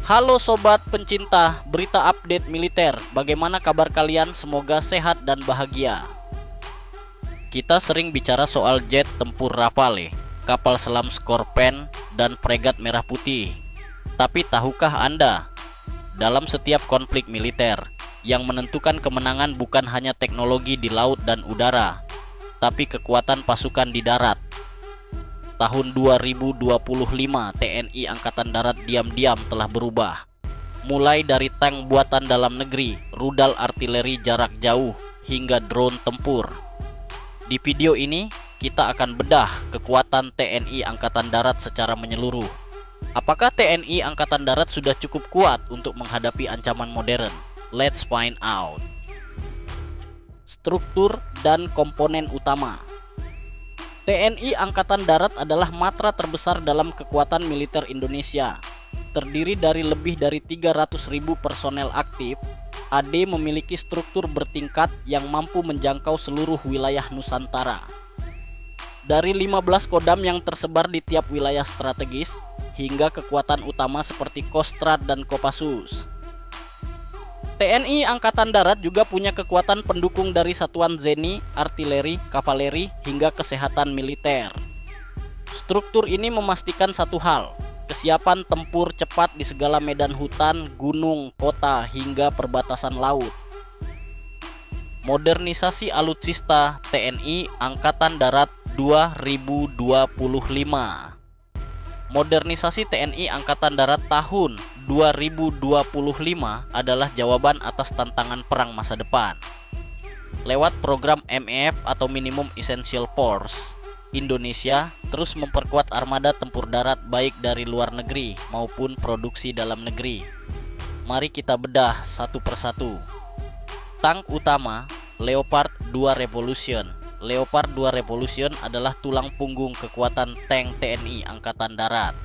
Halo sobat pencinta berita update militer, bagaimana kabar kalian? Semoga sehat dan bahagia. Kita sering bicara soal jet tempur Rafale, kapal selam Skorpen, dan fregat Merah Putih. Tapi tahukah Anda, dalam setiap konflik militer, yang menentukan kemenangan bukan hanya teknologi di laut dan udara, tapi kekuatan pasukan di darat. Tahun 2025, TNI Angkatan Darat diam-diam telah berubah. Mulai dari tank buatan dalam negeri, rudal artileri jarak jauh, hingga drone tempur. Di video ini, kita akan bedah kekuatan TNI Angkatan Darat secara menyeluruh. Apakah TNI Angkatan Darat sudah cukup kuat untuk menghadapi ancaman modern? Let's find out. Struktur dan komponen utama. TNI Angkatan Darat adalah matra terbesar dalam kekuatan militer Indonesia. Terdiri dari lebih dari 300.000 personel aktif, AD memiliki struktur bertingkat yang mampu menjangkau seluruh wilayah Nusantara. Dari 15 kodam yang tersebar di tiap wilayah strategis, hingga kekuatan utama seperti Kostrad dan Kopassus. TNI Angkatan Darat juga punya kekuatan pendukung dari satuan Zeni, artileri, kavaleri, hingga kesehatan militer. Struktur ini memastikan satu hal, kesiapan tempur cepat di segala medan hutan, gunung, kota, hingga perbatasan laut. Modernisasi alutsista TNI Angkatan Darat 2025. Modernisasi TNI Angkatan Darat tahun 2025 adalah jawaban atas tantangan perang masa depan. Lewat program MEF atau Minimum Essential Force, Indonesia terus memperkuat armada tempur darat baik dari luar negeri maupun produksi dalam negeri. Mari kita bedah satu persatu. Tank utama Leopard 2 Revolution. Leopard 2 Revolution adalah tulang punggung kekuatan tank TNI Angkatan Darat.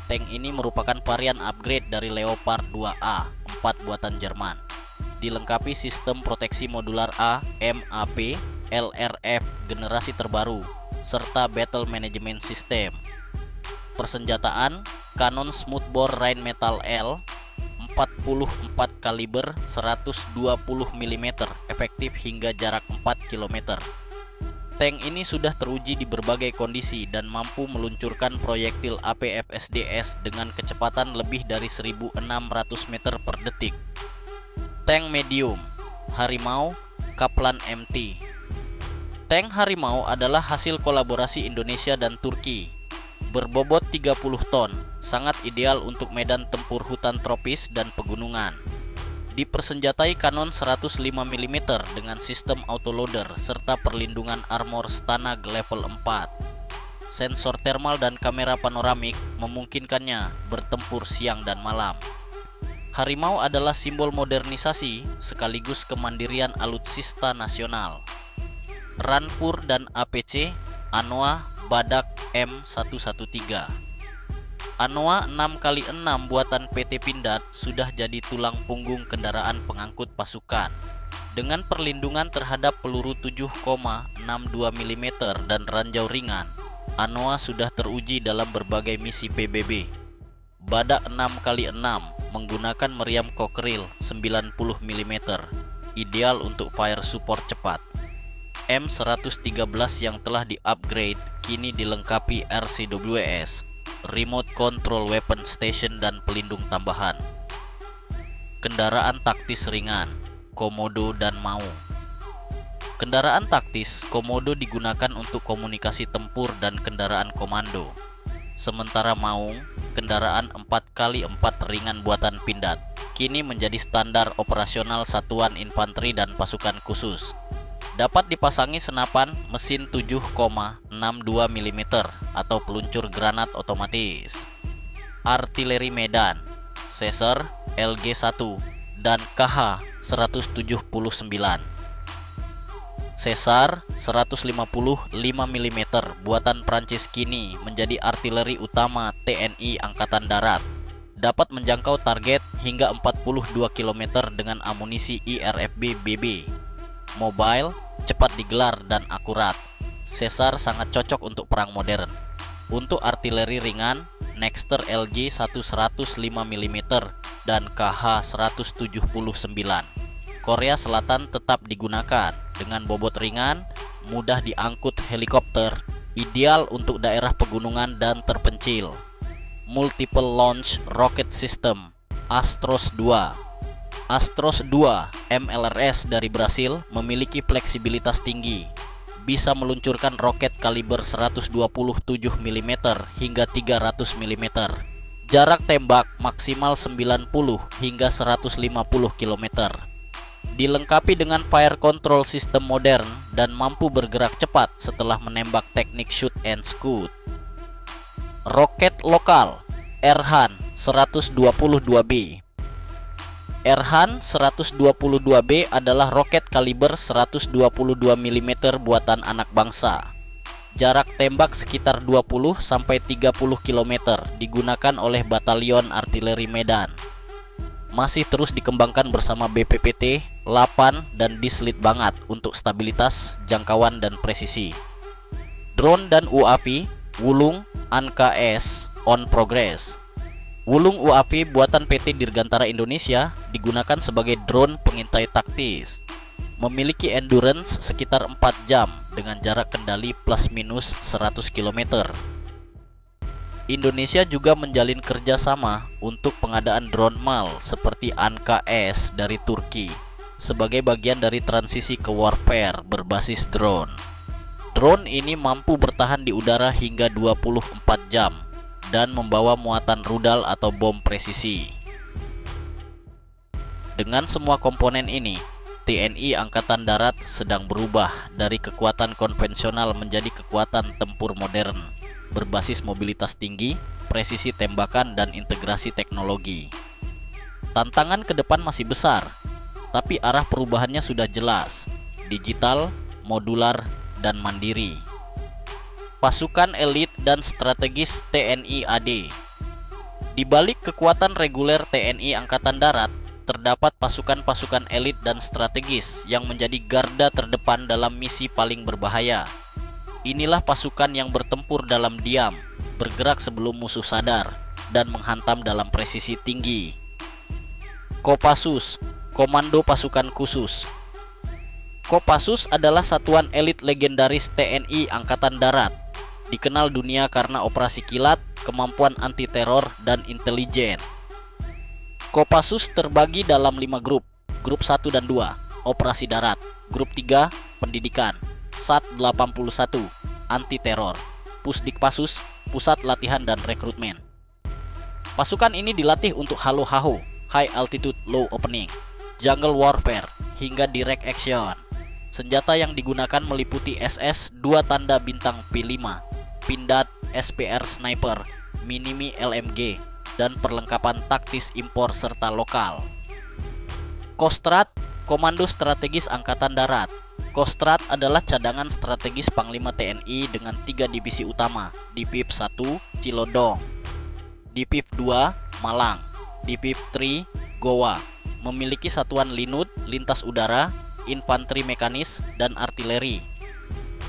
Tank ini merupakan varian upgrade dari Leopard 2A, 4 buatan Jerman. Dilengkapi sistem proteksi modular A, MAP, LRF generasi terbaru, serta Battle Management System. Persenjataan, kanon smoothbore Rheinmetall L, 44 kaliber 120 mm, efektif hingga jarak 4 km. Tank ini sudah teruji di berbagai kondisi dan mampu meluncurkan proyektil APFSDS dengan kecepatan lebih dari 1.600 meter per detik. Tank medium Harimau Kaplan MT. Tank Harimau adalah hasil kolaborasi Indonesia dan Turki. Berbobot 30 ton, sangat ideal untuk medan tempur hutan tropis dan pegunungan. Dipersenjatai kanon 105 mm dengan sistem autoloader serta perlindungan armor Stanag level 4. Sensor thermal dan kamera panoramik memungkinkannya bertempur siang dan malam. Harimau adalah simbol modernisasi sekaligus kemandirian alutsista nasional. Rampur dan APC Anoa Badak M113. Anoa 6x6 buatan PT Pindad sudah jadi tulang punggung kendaraan pengangkut pasukan. Dengan perlindungan terhadap peluru 7,62 mm dan ranjau ringan, Anoa sudah teruji dalam berbagai misi PBB. Badak 6x6 menggunakan meriam Cockerill 90 mm, ideal untuk fire support cepat. M113 yang telah di-upgrade kini dilengkapi RCWS, Remote Control Weapon Station dan pelindung tambahan. Kendaraan taktis ringan Komodo dan Maung. Kendaraan taktis Komodo digunakan untuk komunikasi tempur dan kendaraan komando. Sementara Maung, kendaraan 4x4 ringan buatan Pindad, kini menjadi standar operasional satuan infanteri dan pasukan khusus. Dapat dipasangi senapan mesin 7,62 mm atau peluncur granat otomatis. Artileri medan Caesar LG1 dan KH-179. Caesar 155 mm buatan Prancis kini menjadi artileri utama TNI Angkatan Darat. Dapat menjangkau target hingga 42 km dengan amunisi IRFB BB. Mobile, cepat digelar dan akurat. Caesar sangat cocok untuk perang modern. Untuk artileri ringan, Nexter LG 105 mm dan KH-179. Korea Selatan tetap digunakan dengan bobot ringan, mudah diangkut helikopter, ideal untuk daerah pegunungan dan terpencil. Multiple Launch Rocket System Astros 2. Astros 2 MLRS dari Brasil memiliki fleksibilitas tinggi, bisa meluncurkan roket kaliber 127 mm hingga 300 mm. Jarak tembak maksimal 90 hingga 150 km. Dilengkapi dengan fire control system modern dan mampu bergerak cepat setelah menembak teknik shoot and scoot. Roket lokal Erhan 122B. Erhan 122B adalah roket kaliber 122 mm buatan anak bangsa. Jarak tembak sekitar 20-30 km, digunakan oleh Batalion Artileri Medan. Masih terus dikembangkan bersama BPPT, Lapan, dan Dislit Bangat untuk stabilitas, jangkauan, dan presisi. Drone dan UAV Wulung ANKA-S on progress. Wulung UAV buatan PT Dirgantara Indonesia digunakan sebagai drone pengintai taktis. Memiliki endurance sekitar 4 jam dengan jarak kendali plus minus 100 km. Indonesia juga menjalin kerjasama untuk pengadaan drone MAL seperti ANKA-S dari Turki sebagai bagian dari transisi ke warfare berbasis drone. Drone ini mampu bertahan di udara hingga 24 jam dan membawa muatan rudal atau bom presisi. Dengan semua komponen ini, TNI Angkatan Darat sedang berubah dari kekuatan konvensional menjadi kekuatan tempur modern, berbasis mobilitas tinggi, presisi tembakan, dan integrasi teknologi. Tantangan ke depan masih besar, tapi arah perubahannya sudah jelas, digital, modular, dan mandiri. Pasukan elit dan strategis TNI AD. Di balik kekuatan reguler TNI Angkatan Darat, terdapat pasukan-pasukan elit dan strategis yang menjadi garda terdepan dalam misi paling berbahaya. Inilah pasukan yang bertempur dalam diam, bergerak sebelum musuh sadar, dan menghantam dalam presisi tinggi. Kopassus, Komando Pasukan Khusus. Kopassus adalah satuan elit legendaris TNI Angkatan Darat. Dikenal dunia karena operasi kilat, kemampuan anti-teror, dan intelijen. Kopassus terbagi dalam 5 grup. Grup 1 dan 2, operasi darat. Grup 3, pendidikan. SAT 81, anti-teror. Pusdikpassus, pusat latihan dan rekrutmen. Pasukan ini dilatih untuk Halo Haho, High Altitude Low Opening, Jungle Warfare, hingga Direct Action. Senjata yang digunakan meliputi SS 2 tanda bintang P5, Pindad, SPR Sniper, Minimi LMG, dan perlengkapan taktis impor serta lokal. Kostrad, Komando Strategis Angkatan Darat. Kostrad adalah cadangan strategis Panglima TNI dengan 3 divisi utama, Diviv 1, Cilodong, Diviv 2, Malang, Diviv 3, Goa. Memiliki satuan Linut, lintas udara, infanteri mekanis, dan artileri.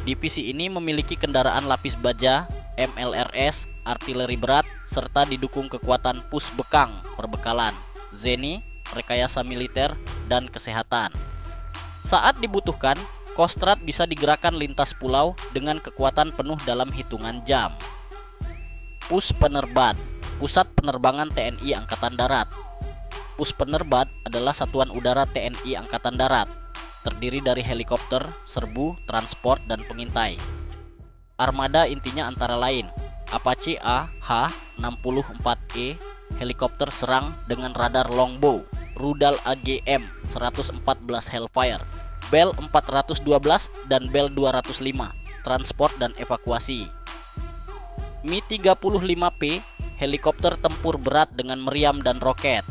Divisi ini memiliki kendaraan lapis baja, MLRS, artileri berat, serta didukung kekuatan pusbekang, perbekalan, Zeni, rekayasa militer, dan kesehatan. Saat dibutuhkan, Kostrad bisa digerakkan lintas pulau dengan kekuatan penuh dalam hitungan jam. Pus Penerbat, Pusat Penerbangan TNI Angkatan Darat. Pus Penerbat adalah satuan udara TNI Angkatan Darat, terdiri dari helikopter, serbu, transport, dan pengintai. Armada intinya antara lain Apache AH-64E, helikopter serang dengan radar longbow, rudal AGM-114 Hellfire, Bell 412 dan Bell 205, transport dan evakuasi. Mi-35P, helikopter tempur berat dengan meriam dan roket.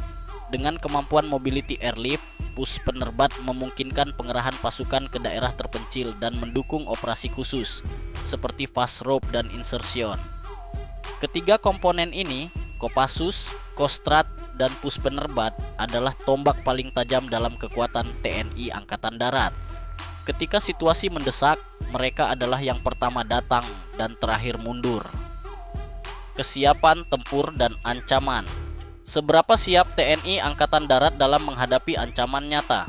Dengan kemampuan mobility airlift, Pus Penerbat memungkinkan pengerahan pasukan ke daerah terpencil dan mendukung operasi khusus seperti fast rope dan insertion. Ketiga komponen ini, Kopassus, Kostrad, dan Pus Penerbat adalah tombak paling tajam dalam kekuatan TNI Angkatan Darat. Ketika situasi mendesak, mereka adalah yang pertama datang dan terakhir mundur. kesiapan tempur dan ancaman. Seberapa siap TNI Angkatan Darat dalam menghadapi ancaman nyata?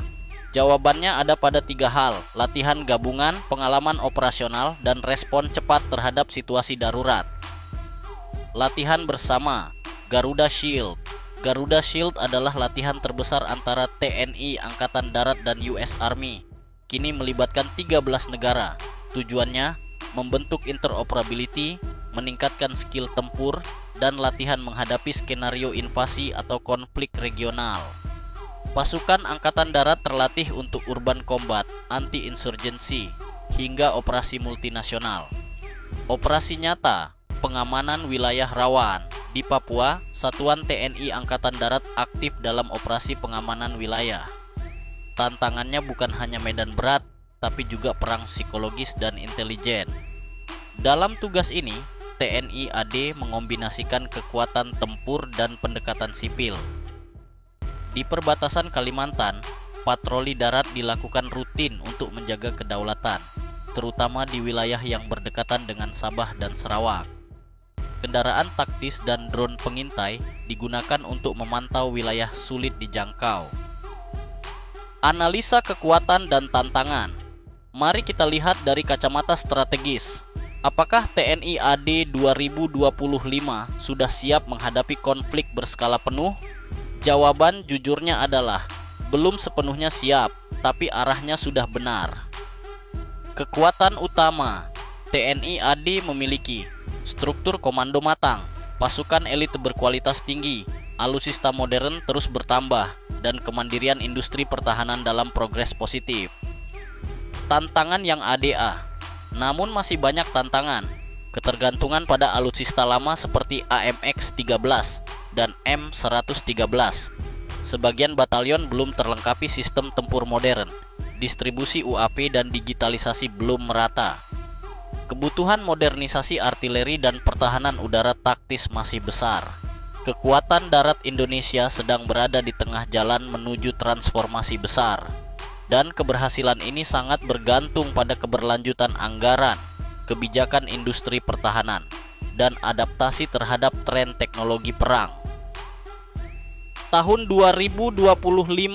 Jawabannya ada pada 3 hal: latihan gabungan, pengalaman operasional, dan respon cepat terhadap situasi darurat. Latihan bersama Garuda Shield. Garuda Shield adalah latihan terbesar antara TNI Angkatan Darat dan US Army. Kini melibatkan 13 negara. Tujuannya membentuk interoperability, meningkatkan skill tempur, dan latihan menghadapi skenario invasi atau konflik regional. Pasukan Angkatan Darat terlatih untuk urban combat, anti-insurgency, hingga operasi multinasional. Operasi nyata, pengamanan wilayah rawan. Di Papua, Satuan TNI Angkatan Darat aktif dalam operasi pengamanan wilayah. Tantangannya bukan hanya medan berat, tapi juga perang psikologis dan intelijen. Dalam tugas ini, TNI AD mengombinasikan kekuatan tempur dan pendekatan sipil. Di perbatasan Kalimantan, patroli darat dilakukan rutin untuk menjaga kedaulatan, terutama di wilayah yang berdekatan dengan Sabah dan Sarawak. Kendaraan taktis dan drone pengintai digunakan untuk memantau wilayah sulit dijangkau. Analisa kekuatan dan tantangan. Mari kita lihat dari kacamata strategis. Apakah TNI AD 2025 sudah siap menghadapi konflik berskala penuh? Jawaban jujurnya adalah belum sepenuhnya siap, tapi arahnya sudah benar. Kekuatan utama. TNI AD memiliki struktur komando matang, pasukan elit berkualitas tinggi, alutsista modern terus bertambah, dan kemandirian industri pertahanan dalam progres positif. Tantangan yang ADA, namun masih banyak tantangan. Ketergantungan pada alutsista lama seperti AMX-13 dan M113. Sebagian batalion belum terlengkapi sistem tempur modern. Distribusi UAP dan digitalisasi belum merata. Kebutuhan modernisasi artileri dan pertahanan udara taktis masih besar. Kekuatan darat Indonesia sedang berada di tengah jalan menuju transformasi besar. Dan keberhasilan ini sangat bergantung pada keberlanjutan anggaran, kebijakan industri pertahanan, dan adaptasi terhadap tren teknologi perang. Tahun 2025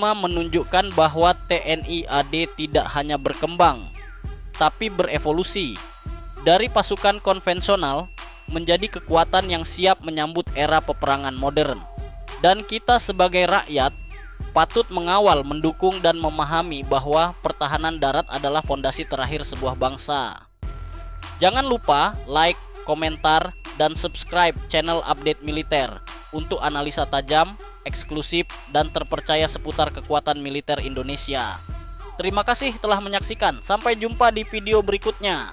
menunjukkan bahwa TNI AD tidak hanya berkembang, tapi berevolusi dari pasukan konvensional menjadi kekuatan yang siap menyambut era peperangan modern. Dan kita sebagai rakyat patut mengawal, mendukung, dan memahami bahwa pertahanan darat adalah fondasi terakhir sebuah bangsa. Jangan lupa like, komentar, dan subscribe channel Update Militer untuk analisa tajam, eksklusif, dan terpercaya seputar kekuatan militer Indonesia. Terima kasih telah menyaksikan. Sampai jumpa di video berikutnya.